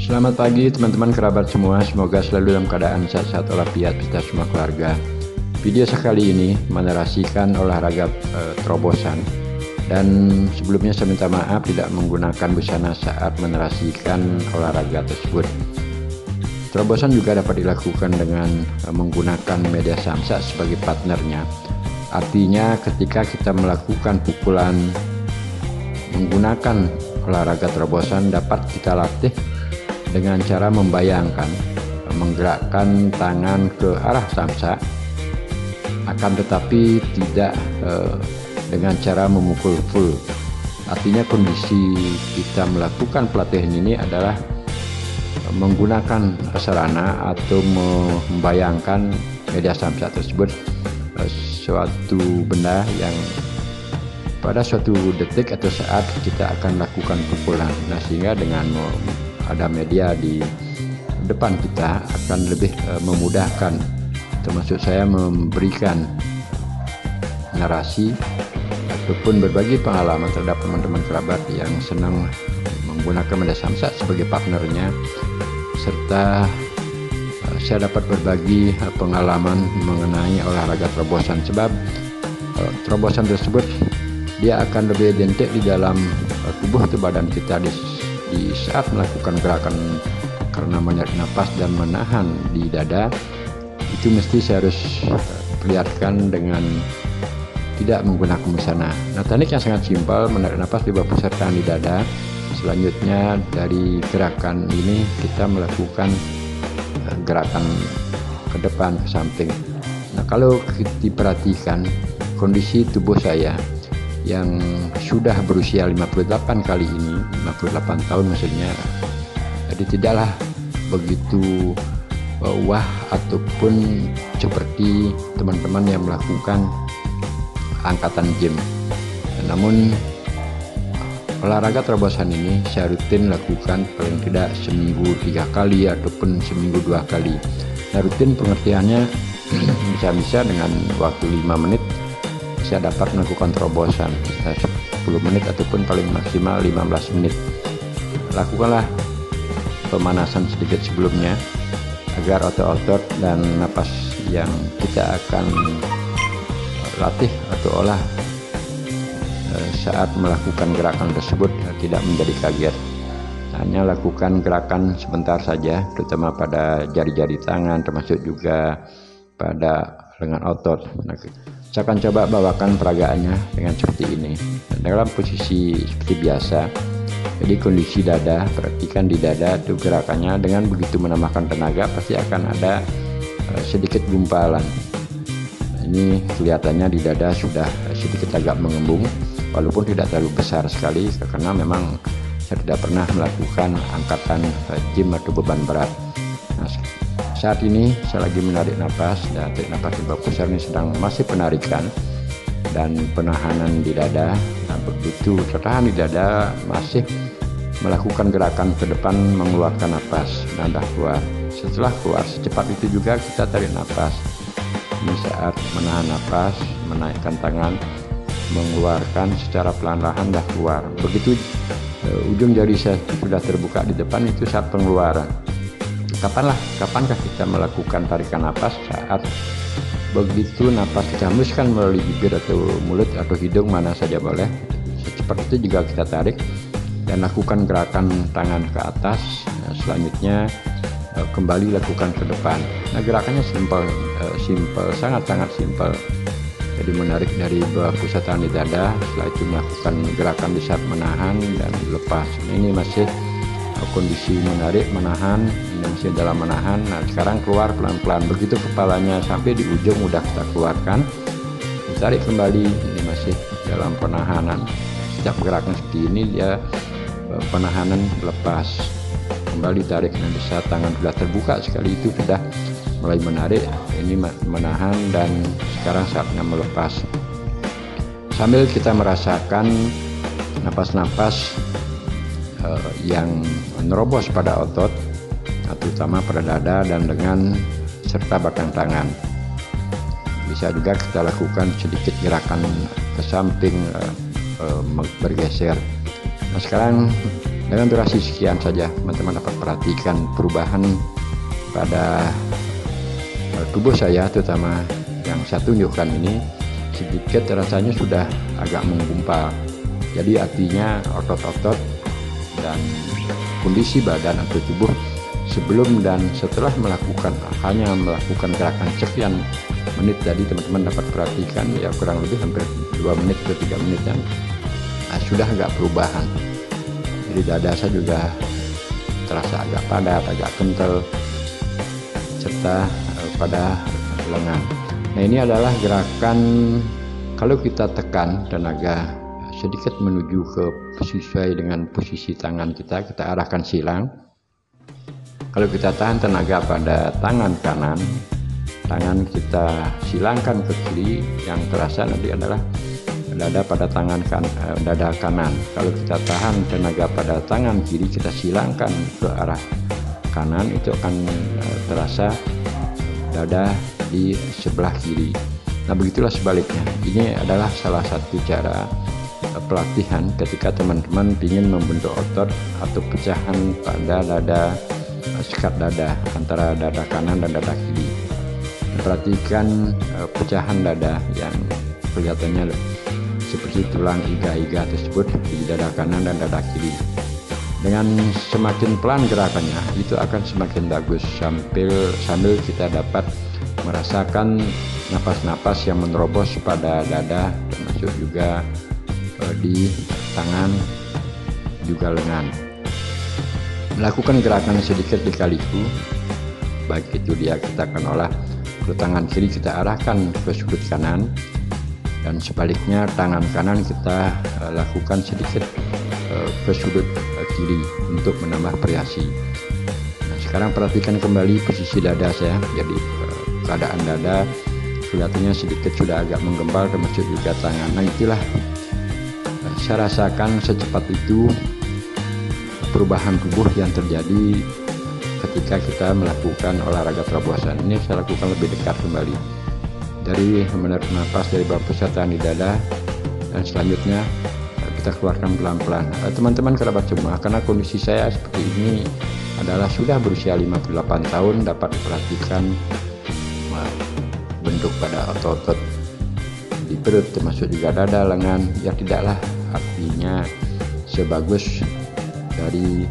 Selamat pagi teman-teman kerabat semua, semoga selalu dalam keadaan sehat-sehat walafiat kita semua keluarga. Video sekali ini menarasikan olahraga terobosan, dan sebelumnya saya minta maaf tidak menggunakan busana saat menarasikan olahraga tersebut. Terobosan juga dapat dilakukan dengan menggunakan media samsak sebagai partnernya. Artinya ketika kita melakukan pukulan menggunakan olahraga terobosan dapat kita latih dengan cara membayangkan menggerakkan tangan ke arah samsak, akan tetapi tidak dengan cara memukul full. Artinya kondisi kita melakukan pelatihan ini adalah menggunakan sarana atau membayangkan media samsak tersebut suatu benda yang pada suatu detik atau saat kita akan lakukan pukulan. Nah, sehingga dengan ada media di depan kita akan lebih memudahkan, termasuk saya memberikan narasi ataupun berbagi pengalaman terhadap teman-teman kerabat yang senang menggunakan media samsak sebagai partnernya, serta saya dapat berbagi pengalaman mengenai olahraga terobosan, sebab terobosan tersebut dia akan lebih identik di dalam tubuh atau badan kita di saat melakukan gerakan, karena menarik nafas dan menahan di dada itu mesti saya harus perlihatkan dengan tidak menggunakan busana. Nah, teknik yang sangat simpel, menarik nafas di bawah pusat tangan di dada. Selanjutnya dari gerakan ini kita melakukan gerakan ke depan, ke samping. Nah, kalau diperhatikan kondisi tubuh saya yang sudah berusia 58 kali ini, 58 tahun maksudnya, jadi tidaklah begitu wah ataupun seperti teman-teman yang melakukan angkatan gym. Namun olahraga terobosan ini saya rutin lakukan paling tidak seminggu 3 kali ataupun seminggu 2 kali. Nah, rutin pengertiannya bisa-bisa dengan waktu 5 menit saya dapat melakukan terobosan 10 menit ataupun paling maksimal 15 menit. Lakukanlah pemanasan sedikit sebelumnya agar otot-otot dan napas yang kita akan latih atau olah saat melakukan gerakan tersebut tidak menjadi kaget. Hanya lakukan gerakan sebentar saja, terutama pada jari-jari tangan, termasuk juga pada lengan otot. Nah, saya akan coba bawakan peragaannya dengan seperti ini. Dalam posisi seperti biasa, jadi kondisi dada, perhatikan di dada itu gerakannya. Dengan begitu menambahkan tenaga pasti akan ada sedikit gumpalan. Ini kelihatannya di dada sudah sedikit agak mengembung, walaupun tidak terlalu besar sekali karena memang saya tidak pernah melakukan angkatan gym atau beban berat. Nah, saat ini saya lagi menarik nafas, dan tarik nafas di bawah pusar ini sedang masih penarikan dan penahanan di dada. Nah, begitu tertahan di dada masih melakukan gerakan ke depan mengeluarkan nafas, nada keluar. Setelah keluar secepat itu juga kita tarik nafas. Ini saat menahan nafas, menaikkan tangan, mengeluarkan secara pelan-pelan dah keluar. Begitu ujung jari saya sudah terbuka di depan, itu saat pengeluaran. Kapankah kita melakukan tarikan nafas? Saat begitu nafas kita hembuskan melalui bibir atau mulut atau hidung, mana saja boleh. Seperti itu juga kita tarik dan lakukan gerakan tangan ke atas. Nah, selanjutnya kembali lakukan ke depan. Nah, gerakannya simpel, sangat-sangat simpel. Jadi menarik dari bawah pusat tangan di dada, setelah itu melakukan gerakan di saat menahan dan lepas. Ini masih kondisi menarik, menahan, ini masih dalam menahan. Nah, sekarang keluar pelan-pelan. Begitu kepalanya sampai di ujung udah kita keluarkan, ditarik kembali. Ini masih dalam penahanan. Setiap gerakan seperti ini dia penahanan lepas, kembali tarik. Nanti saat tangan sudah terbuka sekali itu sudah mulai menarik, ini menahan, dan sekarang saatnya melepas. Sambil kita merasakan napas-napas yang menerobos pada otot, terutama pada dada dan lengan serta belakang tangan. Bisa juga kita lakukan sedikit gerakan ke samping, bergeser. Nah, sekarang Dengan durasi sekian saja teman-teman dapat perhatikan perubahan pada tubuh saya, terutama yang saya tunjukkan ini sedikit rasanya sudah agak menggumpal. Jadi artinya otot-otot dan kondisi badan atau tubuh sebelum dan setelah hanya melakukan gerakan sekian menit tadi, teman-teman dapat perhatikan ya kurang lebih hampir 2 menit ke 3 menit dan sudah agak perubahan. Jadi dada saya juga terasa agak padat, agak kental, serta pada lengan. Nah, ini adalah gerakan kalau kita tekan tenaga sedikit menuju ke sesuai dengan posisi tangan kita arahkan silang. Kalau kita tahan tenaga pada tangan kanan, tangan kita silangkan ke kiri, yang terasa nanti adalah dada pada dada kanan. Kalau kita tahan tenaga pada tangan kiri, kita silangkan ke arah kanan, itu akan terasa dada di sebelah kiri. Nah, begitulah sebaliknya. Ini adalah salah satu cara pelatihan ketika teman-teman ingin membentuk otot atau pecahan pada dada, sekat dada antara dada kanan dan dada kiri. Perhatikan pecahan dada yang kelihatannya seperti tulang iga-iga tersebut di dada kanan dan dada kiri. Dengan semakin pelan gerakannya, itu akan semakin bagus sambil kita dapat merasakan napas-napas yang menerobos pada dada, termasuk juga di tangan juga lengan. Melakukan gerakan sedikit dikaliku, baik itu kita akan olah ke tangan kiri kita arahkan ke sudut kanan, dan sebaliknya tangan kanan kita lakukan sedikit ke sudut kiri untuk menambah variasi. Nah, sekarang perhatikan kembali posisi dada saya. Jadi keadaan dada kelihatannya sedikit sudah agak menggempal, termasuk juga tangan. Nah, itulah saya rasakan secepat itu perubahan tubuh yang terjadi ketika kita melakukan olahraga terobosan. Ini saya lakukan lebih dekat kembali dari menarik nafas dari bawah pusat tahan di dada, dan selanjutnya kita keluarkan pelan-pelan. Teman-teman kerabat semua, karena kondisi saya seperti ini adalah sudah berusia 58 tahun, dapat diperhatikan bentuk pada otot-otot di perut, termasuk juga dada, lengan, yang tidaklah artinya sebagus dari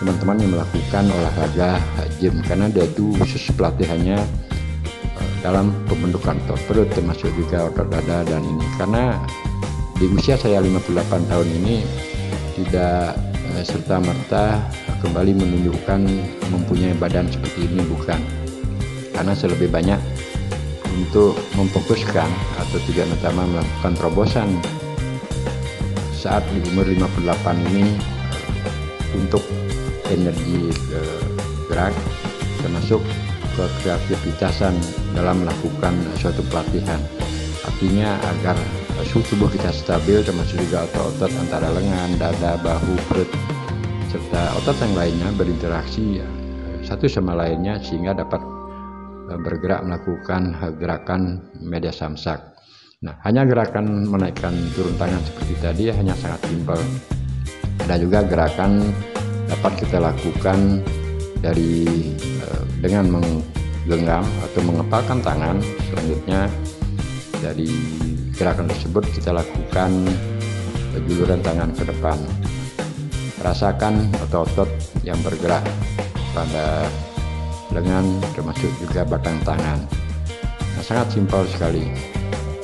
teman-teman yang melakukan olahraga gym, karena dia itu khusus pelatihannya dalam pembentukan otot perut, termasuk juga otot dada. Dan ini karena di usia saya 58 tahun ini tidak serta-merta kembali menunjukkan mempunyai badan seperti ini, bukan, karena saya lebih banyak untuk memfokuskan atau tujuan utama melakukan terobosan saat di umur 58 ini untuk energi gerak, termasuk kreativitasan dalam melakukan suatu pelatihan. Artinya agar suhu tubuh kita stabil, termasuk juga otot-otot antara lengan, dada, bahu, perut, serta otot yang lainnya berinteraksi satu sama lainnya sehingga dapat bergerak melakukan gerakan media samsak. Nah, hanya gerakan menaikkan turun tangan seperti tadi hanya sangat simpel. Ada juga gerakan dapat kita lakukan dengan menggenggam atau mengepalkan tangan. Selanjutnya dari gerakan tersebut kita lakukan juluran tangan ke depan. Rasakan otot-otot yang bergerak pada lengan, termasuk juga batang tangan. Nah, sangat simpel sekali.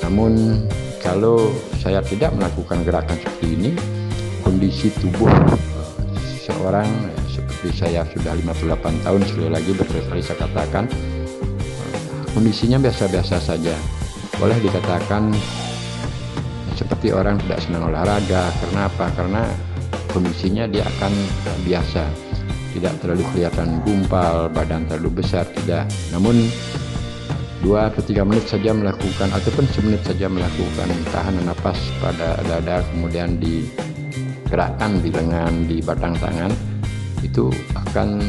Namun kalau saya tidak melakukan gerakan seperti ini, kondisi tubuh seorang seperti saya sudah 58 tahun, sekali lagi berkali-kali saya katakan, kondisinya biasa-biasa saja. Boleh dikatakan seperti orang tidak senang olahraga. Karena apa? Karena kondisinya dia akan biasa, tidak terlalu kelihatan gumpal, badan terlalu besar, tidak. Namun 2 atau 3 menit saja melakukan, ataupun semenit saja melakukan tahanan napas pada dada, kemudian digerakkan di lengan, di batang tangan, itu akan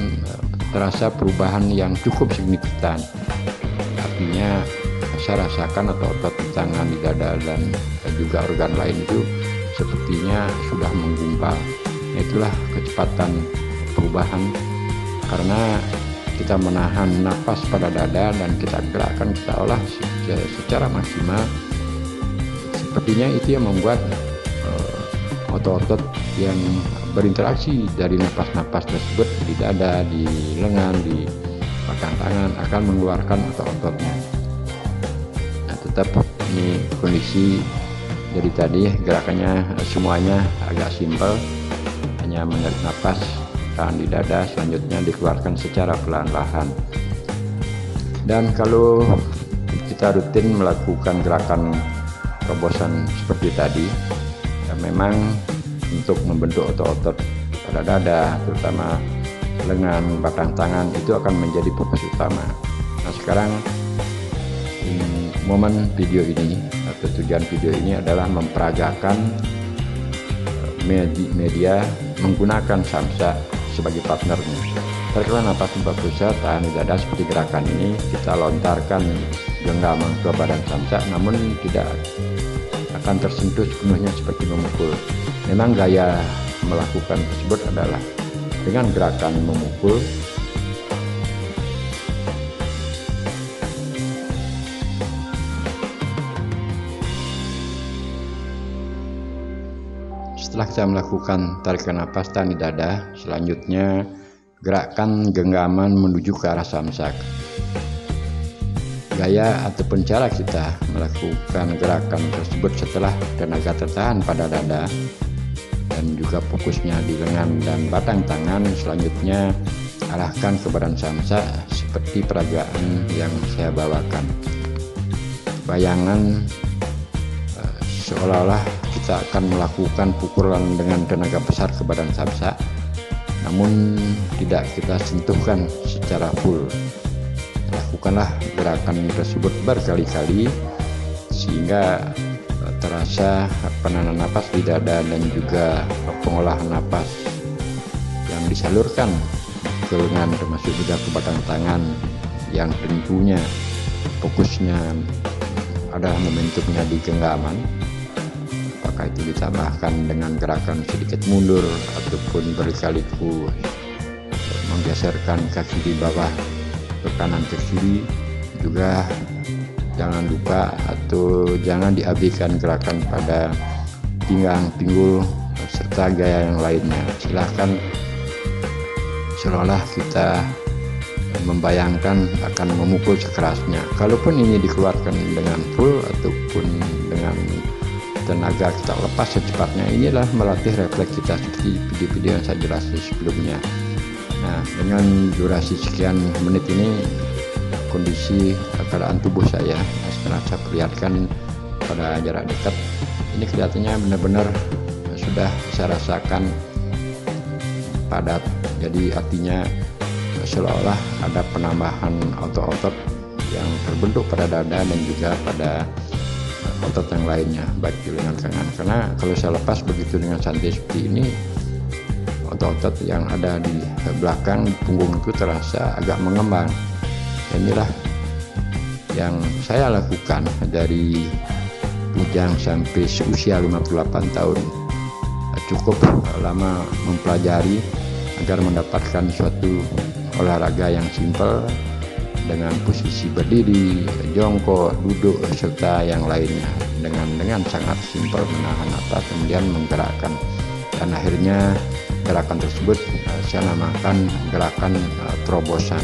terasa perubahan yang cukup signifikan. Artinya saya rasakan otot di tangan, di dada, dan juga organ lain itu sepertinya sudah menggumpal. Itulah kecepatan perubahan, karena kita menahan napas pada dada dan kita gerakkan, kita olah secara maksimal. Sepertinya itu yang membuat otot-otot yang berinteraksi dari napas-napas tersebut di dada, di lengan, di belakang tangan akan mengeluarkan otot-ototnya. Nah, tetap ini kondisi dari tadi gerakannya semuanya agak simpel, hanya menarik napas, tahan di dada, selanjutnya dikeluarkan secara perlahan-lahan. Dan kalau kita rutin melakukan gerakan terobosan seperti tadi, ya memang untuk membentuk otot-otot pada dada, terutama lengan, batang tangan, itu akan menjadi fokus utama. Nah, sekarang momen video ini atau tujuan video ini adalah memperagakan media menggunakan samsak sebagai partnernya. Tariklah napas 4 pusat, tahan di dada seperti gerakan ini. Kita lontarkan genggaman ke badan samsak, namun tidak akan tersentuh sepenuhnya seperti memukul. Memang gaya melakukan tersebut adalah dengan gerakan memukul. Setelah kita melakukan tarikan napas tahan di dada, selanjutnya gerakkan genggaman menuju ke arah samsak. Gaya ataupun cara kita melakukan gerakan tersebut setelah tenaga tertahan pada dada dan juga fokusnya di lengan dan batang tangan, selanjutnya arahkan ke badan samsak seperti peragaan yang saya bawakan. Bayangan seolah-olah kita akan melakukan pukulan dengan tenaga besar ke badan samsak, namun tidak kita sentuhkan secara full. Lakukanlah gerakan tersebut berkali-kali sehingga terasa penahanan napas di dada dan juga pengolahan napas yang disalurkan ke lengan termasuk juga ke batang tangan, yang tentunya fokusnya adalah momentumnya di genggaman. Apakah itu ditambahkan dengan gerakan sedikit mundur ataupun berkali-kali menggeserkan kaki di bawah ke kanan ke kiri, juga jangan lupa atau jangan diabaikan gerakan pada pinggang, pinggul serta gaya yang lainnya. Silahkan seolah kita membayangkan akan memukul sekerasnya. Kalaupun ini dikeluarkan dengan full ataupun dengan tenaga kita lepas secepatnya, inilah melatih refleks kita seperti video-video yang saya jelaskan sebelumnya. Nah, dengan durasi sekian menit ini, kondisi keadaan tubuh saya sekarang saya perlihatkan pada jarak dekat, ini kelihatannya benar-benar sudah saya rasakan padat. Jadi artinya seolah-olah ada penambahan otot-otot yang terbentuk pada dada dan juga pada otot yang lainnya, baik di lengan kanan. Karena kalau saya lepas begitu dengan santai seperti ini, otot-otot yang ada di belakang punggung itu terasa agak mengembang. Inilah yang saya lakukan dari bujang sampai seusia 58 tahun. Cukup lama mempelajari agar mendapatkan suatu olahraga yang simpel dengan posisi berdiri, jongkok, duduk serta yang lainnya, dengan sangat simpel menahan napas kemudian menggerakkan, dan akhirnya gerakan tersebut saya namakan gerakan terobosan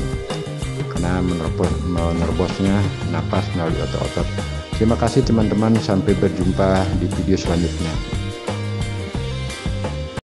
karena menerobosnya napas melalui otot-otot. Terima kasih teman-teman, sampai berjumpa di video selanjutnya.